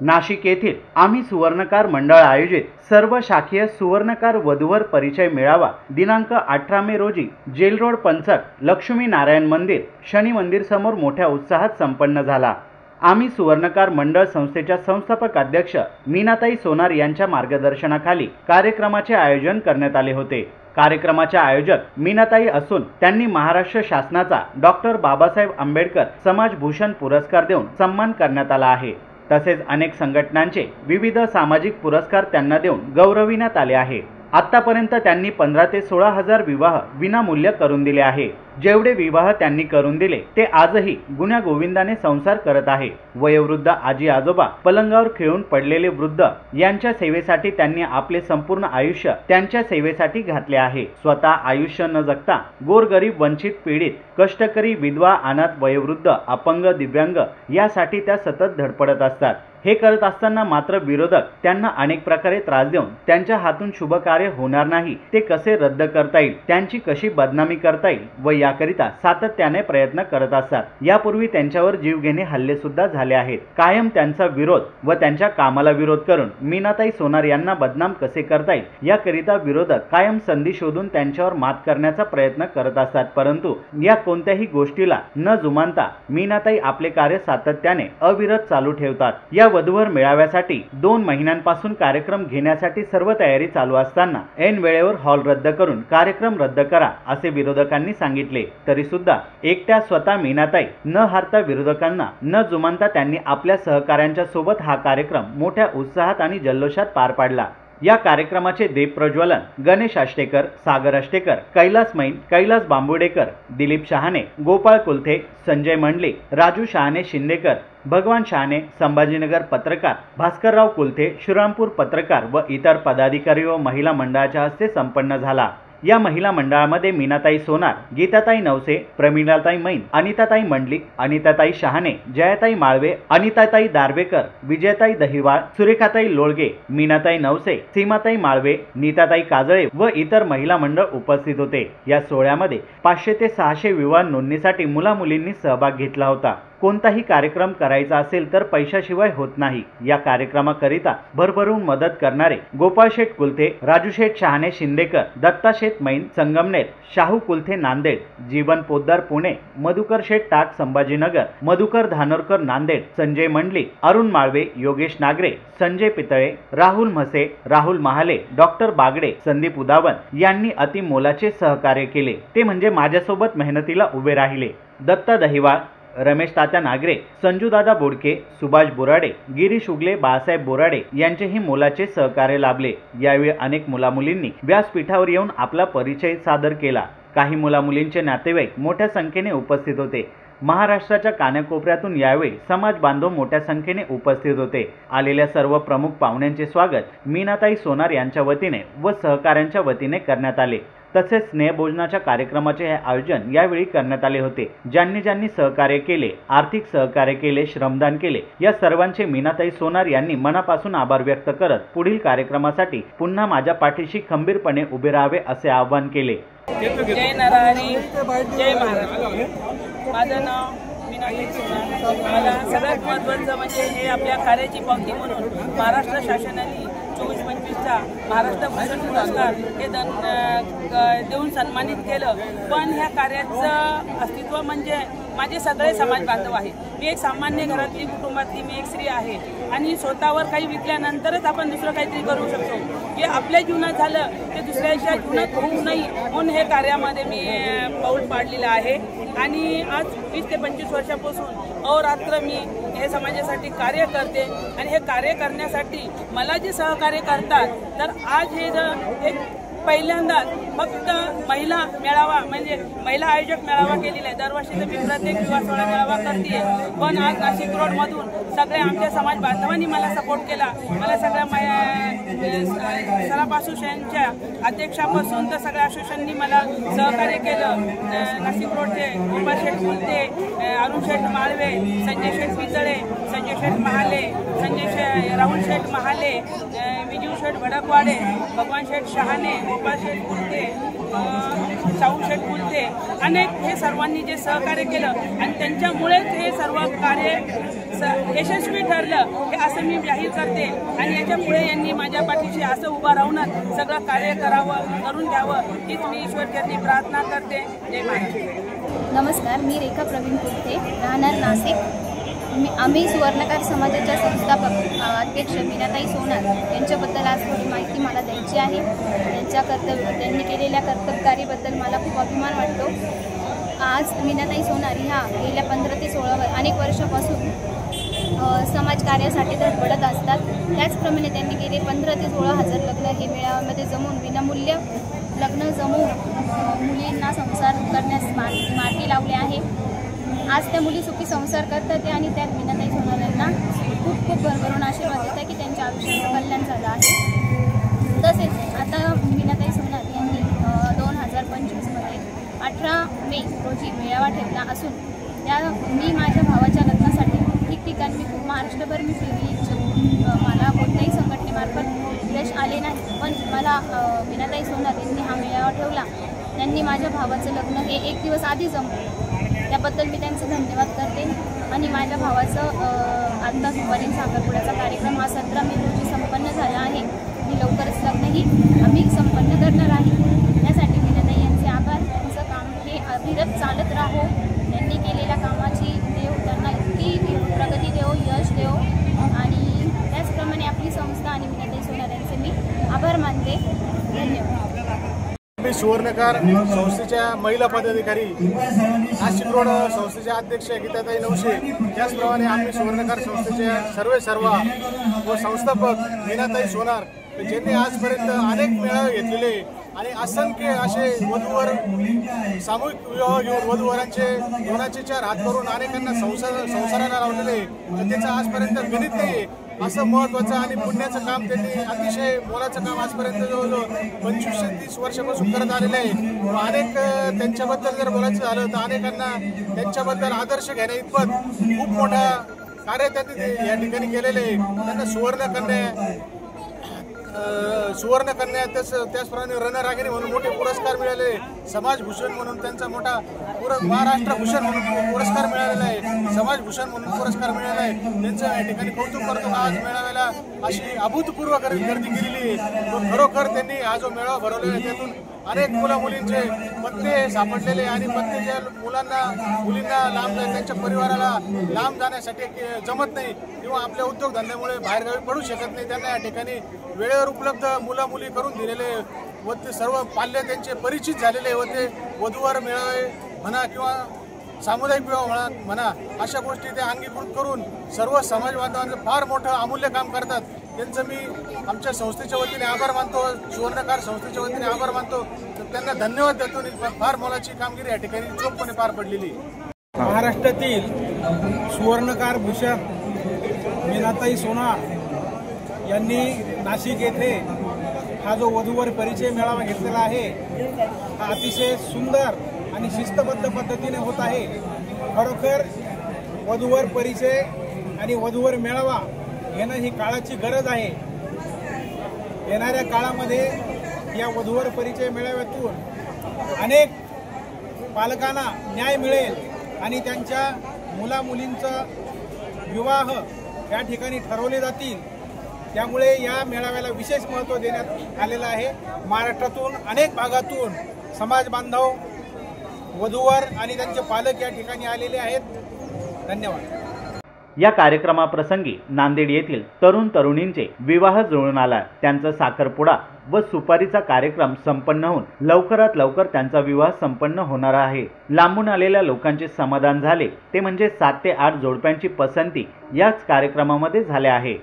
नाशिक येथील आम्ही सुवर्णकार मंडळ आयोजित सर्व शाखीय सुवर्णकार वधूवर परिचय मेळावा दिनांक 18 मे रोजी जेल रोड पंचक लक्ष्मी नारायण मंदिर शनी मंदिर समोर मोठ्या उत्साहात संपन्न झाला। आम्ही सुवर्णकार मंडळ संस्थेच्या संस्थापक अध्यक्ष मीनाताई सोनार यांच्या मार्गदर्शनाखाली कार्यक्रमाचे आयोजन करण्यात आले होते। कार्यक्रमाचे आयोजक मीनाताई असून त्यांनी महाराष्ट्र शासनाचा डॉक्टर बाबासाहेब आंबेडकर समाज भूषण पुरस्कार देऊन सन्मान करण्यात आला आहे। तसेच अनेक संघटनांचे विविध सामाजिक पुरस्कार त्यांना देऊन गौरविण्यात आले आहे। आतापर्यंत त्यांनी 15 ते 16 हजार विवाह विनामूल्य करून दिले आहे। जेवढे विवाह त्यांनी करून दिले ते आजही गुण्या गोविंदाने संसार करत आहे। वयोवृद्ध आजी आजोबा, पलंगावर खिळून पडलेले वृद्ध यांच्या सेवेसाठी त्यांनी आपले संपूर्ण आयुष्य त्यांच्या सेवेसाठी घातले आहे। स्वतः आयुष्य न जगता गोरगरीब, वंचित, पीडित, कष्टकरी, विधवा, अनाथ, वयोवृद्ध, अपंग, दिव्यांग यासाठी त्या सतत धडपडत असतात। हे करत असताना मात्र विरोधक त्यांना अनेक प्रकारे त्रास देऊन त्यांच्या हातून शुभ कार्य होणार नाही ते कसे रद्द करता येईल, त्यांची कशी बदनामी करता येईल व याकरिता सातत्याने प्रयत्न करत असतात। यापूर्वी त्यांच्यावर जीवघेणे हल्ले सुद्धा झाले आहेत। कायम त्यांचा विरोध व त्यांच्या कामाला विरोध करून मीनाताई सोनार यांना बदनाम कसे करता येईल याकरिता विरोधक कायम संधी शोधून त्यांच्यावर मात करण्याचा प्रयत्न करत असतात। परंतु या कोणत्याही गोष्टीला न जुमानता मीनाताई आपले कार्य सातत्याने अविरत चालू ठेवतात। या वधूवर मेळाव्यासाठी 2 महिन्यांपासून कार्यक्रम घेण्यासाठी सर्व तयारी चालू असताना ऐन वेळेवर हॉल रद्द करून कार्यक्रम रद्द करा असे विरोधकांनी सांगितले। तरी सुद्धा एकट्या स्वतः मीनाताई न हारता विरोधकांना न जुमानता त्यांनी आपल्या सहकाऱ्यांच्या सोबत हा कार्यक्रम मोठ्या उत्साहात आणि जल्लोषात पार पाडला। या कार्यक्रमाचे दीप प्रज्वलन गणेश आष्टेकर, सागर आष्टेकर, कैलास मैन, कैलास बांबुडेकर, दिलीप शहाणे, गोपाळ कुलथे, संजय मंडलिक, राजू शहाणे शिंदेकर, भगवान शहाणे, संभाजीनगर पत्रकार, भास्करराव कुलथे, श्रीरामपूर पत्रकार व इतर पदाधिकारी व महिला मंडळाच्या हस्ते संपन्न झाला। या महिला मंडळामध्ये मीनाताई सोनार, गीताताई नवसे, प्रमिलाताई मैन, अनिताताई मंडलिक, अनिताताई शहाणे, जयाताई माळवे, अनिताताई दारवेकर, विजयताई दहिवाळ, सुरेखाताई लोळगे, मीनाताई नवसे, सीमाताई माळवे, नीताताई काजळे व इतर महिला मंडळ उपस्थित होते। या सोहळ्यामध्ये 500 ते 600 विवाह नोंदणीसाठी मुलामुलींनी सहभाग घेतला होता। कोणताही कार्यक्रम करायचा असेल तर पैशाशिवाय होत नाही। या कार्यक्रमाकरिता भरभरून मदत करणारे गोपाळ शेठ कुलथे, राजू शेठ शहाणे शिंदेकर, दत्ता शेठ मैन संगमनेर, शाहू कुलथे नांदेड, जीवन पोद्दार पुणे, मधुकर शेठ टाक संभाजीनगर, मधुकर धानोरकर नांदेड, संजय मंडलिक, अरुण माळवे, योगेश नागरे, संजय पितळे, राहुल म्हसे, राहुल महाले, डॉक्टर बागडे, संदीप उदावन यांनी अति मोलाचे सहकार्य केले। ते म्हणजे माझ्यासोबत मेहनतीला उभे राहिले। दत्ता दहिवाळ, रमेश तात्या नागरे, संजू दादा बोडके, सुभाष बोराडे, गिरीश उगले, बाळासाहेब बोराडे यांचेही मोलाचे सहकार्य लाभले। यावेळी अनेक मुलामुलींनी व्यासपीठावर येऊन आपला परिचय सादर केला। काही मुलामुलींचे नातेवाईक मोठ्या संख्येने उपस्थित होते। महाराष्ट्राच्या कानाकोपऱ्यातून यावेळी समाज बांधव मोठ्या संख्येने उपस्थित होते। आलेल्या सर्व प्रमुख पाहुण्यांचे स्वागत मीनाताई सोनार यांच्या वतीने व सहकाऱ्यांच्या वतीने करण्यात आले। तसेच स्नेहभोजनाच्या कार्यक्रमाचे हे आयोजन यावेळी करण्यात आले होते। ज्यांनी सहकार्य केले, आर्थिक सहकार्य केले, श्रमदान केले या सर्वांचे मीनाताई सोनार यांनी मनापासून आभार व्यक्त करत पुढील कार्यक्रमासाठी पुन्हा माझ्या पाठीशी खंबीरपणे उभे राहावे असे आवाहन केले। जय नरहरी, जय महाराष्ट्र। माझं नाव मीनाताई सोनार। मला सगळ्यात महत्त्वाचं म्हणजे हे आपल्या कार्याची पावती म्हणून महाराष्ट्र शासनाने 24-25चा महाराष्ट्र भूषण पुरस्कार हे देऊन सन्मानित केलं। पण ह्या कार्याचं अस्तित्व म्हणजे माझे सगळे समाज बांधव आहे। मी एक सामान्य घरातली कुटुंबातली मी एक स्त्री आहे आणि स्वतःवर काही विकल्यानंतरच आपण दुसरं काहीतरी करू शकतो। जे आपल्या जीवनात झालं ते दुसऱ्याच्या जीवनात होऊ नये म्हणून हे कार्यामध्ये मी पाऊल पाडलेलं आहे। आणि आज 20 ते 25 वर्षापासून अहोरात्र मी हे समाजासाठी कार्य करते आणि हे कार्य करण्यासाठी मला जे सहकार्य करतात तर आज हे एक पहिल्यांदाच फक्त महिला मेळावा म्हणजे महिला आयोजक मेळावा केलेला आहे। दरवर्षी तर मी प्रत्येक विवाह सोहळा मेळावा करते, पण आज नाशिक रोडमधून सगळे आमच्या समाज बांधवांनी मला सपोर्ट केला। मला सगळ्या सराफ असोसिएशनच्या अध्यक्षापासून तर सगळ्या असोसिएशननी मला सहकार्य केलं। नाशिक रोडचे गोपाळ शेठ कुलथे, अरुण शेठ माळवे, संजय शेठ पितळे, संजय शेठ महाले, राहुल शेठ महाले, विजू शेठ भडकवाडे, भगवान शेठ शहाणे, गोपाळ शेठ कुलथे, शाहू शेठ कुलथे अनेक हे सर्वांनी जे सहकार्य केलं आणि त्यांच्यामुळेच हे सर्व कार्य यशस्वी ठरलं हे असं मी जाहीर करते आणि याच्या पुढे यांनी माझ्या पाठीशी असं उभा राहूनच सगळं कार्य करून घ्यावं हीच मी ईश्वरचरणी प्रार्थना करते. जय महाराष्ट्र. नमस्कार, मी रेखा प्रवीण कुलते, राहणार नाशिक. आम्ही सुवर्णकार समाजाच्या संस्थापक अध्यक्ष मीनाताई सोनार यांच्याबद्दल आज थोडी माहिती मला द्यायची आहे. त्यांनी केलेल्या कर्तबगारीबद्दल मला खूप अभिमान वाटतो. आज मीनाताई सोनार ह्या गेल्या 15 ते 16 अनेक वर्षापासून समाजकार्यासाठी धडपडत असतात. त्याचप्रमाणे त्यांनी गेले 15 ते 16 हजार लग्न हे मेळाव्यामध्ये जमवून विनामूल्य लग्न जमवून मुलींना संसार करण्यास मार्गी लावले आहे. आज त्या मुली सुखी संसार करतात आणि त्या मीनाताई सोनार यांना खूप खूप भरभरून आशीर्वाद देतात की त्यांच्या आयुष्याचं कल्याण झालं आहे. तसेच आता मीनाताई सोनार यांनी 2025मध्ये 18 मे रोजी मेळावा ठेवला असून मी माझ्या भावाच्या लग्नासाठी ठिकठिकाणी मी खूप महाराष्ट्रभर मी फिरली. मला कोणत्याही संघटनेमार्फत यश आले नाही, पण मला मीनाताई सोनार यांनी हा मेळावा ठेवला. त्यांनी माझ्या भावाचं लग्न हे 1 दिवस आधी जमवलं. त्याबद्दल मी त्यांचे धन्यवाद करते. आणि माझ्या भावाचं आत्ता दुपारी साखरपुड्याचा कार्यक्रम हा 17 मे रोजी संपन्न झाला आहे आणि लवकरच लग्नही आम्ही संपन्न करणार आहे. यासाठी मीनाताई यांचे आभार. त्यांचं काम हे अविरत चालत राहो. त्यांनी केलेल्या कामाची देव त्यांना इतकी प्रगती देव, यश देव. आणि त्याचप्रमाणे आपली संस्था आणि मीनाताई सोनार यांचे मी आभार मानते. धन्यवाद. मी सुवर्णकार संस्थेच्या महिला पदाधिकारी, नाशिक रोड संस्थेच्या अध्यक्ष गीताताई नवशे. त्याचप्रमाणे आम्ही सुवर्णकार संस्थेचे सर्व व संस्थापक मीनाताई सोनार ज्यांनी आजपर्यंत अनेक मेळावे घेतलेले आणि असंख्य असे वधूवर सामूहिक विवाह घेऊन वधूवरांचे 2चे 4 हात करून अनेकांना संसाराला लावलेले, त्याचं आजपर्यंत गणित नाही. असं महत्त्वाचं आणि पुण्याचं काम त्यांनी अतिशय मोलाचं काम आजपर्यंत जवळजवळ 25 ते 30 वर्षापासून करत आलेलं आहे. अनेक त्यांच्याबद्दल जर बोलायचं झालं तर अनेकांना त्यांच्याबद्दल आदर्श घेण्या इतपत खूप मोठा कार्य त्यांनी या ठिकाणी केलेले आहे. त्यांना सुवर्णकन्या त्याचप्रमाणे रणरागिणी म्हणून मोठे पुरस्कार मिळाले. समाजभूषण म्हणून त्यांचा मोठा महाराष्ट्र भूषण म्हणून पुरस्कार मिळालेला आहे. समाजभूषण म्हणून पुरस्कार मिळाला आहे. त्यांचं या ठिकाणी कौतुक करतो. आज मेळाव्याला अशी अभूतपूर्व गर्दी केलेली आहे. खरोखर त्यांनी हा जो मेळावा भरवलेला आहे त्यातून अनेक मुलींचे पत्ते सापडलेले आणि पत्ते मुलींना लांब त्यांच्या परिवाराला लांब जाण्यासाठी जमत नाही किंवा आपल्या उद्योगधंद्यामुळे बाहेरगावी पडू शकत नाही. त्यांना या ठिकाणी वेळेवर उपलब्ध मुली करून दिलेले व ते सर्व पाल्य त्यांचे परिचित झालेले व ते वधूवर मेळावे म्हणा किंवा सामुदायिक विवाह म्हणा अशा गोष्टी ते अंगीकृत करून सर्व समाज बांधवांचं फार मोठं अमूल्य काम करतात. त्यांचं मी आमच्या संस्थेच्या वतीने आभार मानतो. सुवर्णकार संस्थेच्या वतीने आभार मानतो. तर त्यांना धन्यवाद देतो. फार मोलाची कामगिरी या ठिकाणी चोखपणे पार पडलेली. महाराष्ट्रातील सुवर्णकार भूषण मीनाताई सोनार यांनी नाशिक येथे हा जो वधूवर परिचय मेळावा घेतलेला आहे हा अतिशय सुंदर आणि शिस्तबद्ध पद्धतीने होत आहे. खरोखर वधूवर परिचय आणि वधूवर मेळावा घेणं ही काळाची गरज आहे. येणाऱ्या काळामध्ये या वधूवर परिचय मेळाव्यातून अनेक पालकांना न्याय मिळेल आणि त्यांच्या मुलामुलींचा विवाह या ठिकाणी ठरवले जातील. त्यामुळे या मेळाव्याला विशेष महत्त्व देण्यात आलेलं आहे. महाराष्ट्रातून अनेक भागातून समाज बांधव वधूवर आणि त्यांचे पालक या ठिकाणी आलेले आहेत. धन्यवाद. या कार्यक्रमाप्रसंगी नांदेड येथील तरुण तरुणींचे विवाह जुळून आला. त्यांचा साखरपुडा व सुपारीचा कार्यक्रम संपन्न होऊन लवकरात लवकर त्यांचा विवाह संपन्न होणार आहे. लांबून आलेल्या लोकांचे समाधान झाले ते म्हणजे 7 ते 8 जोडप्यांची पसंती याच कार्यक्रमामध्ये झाले आहे.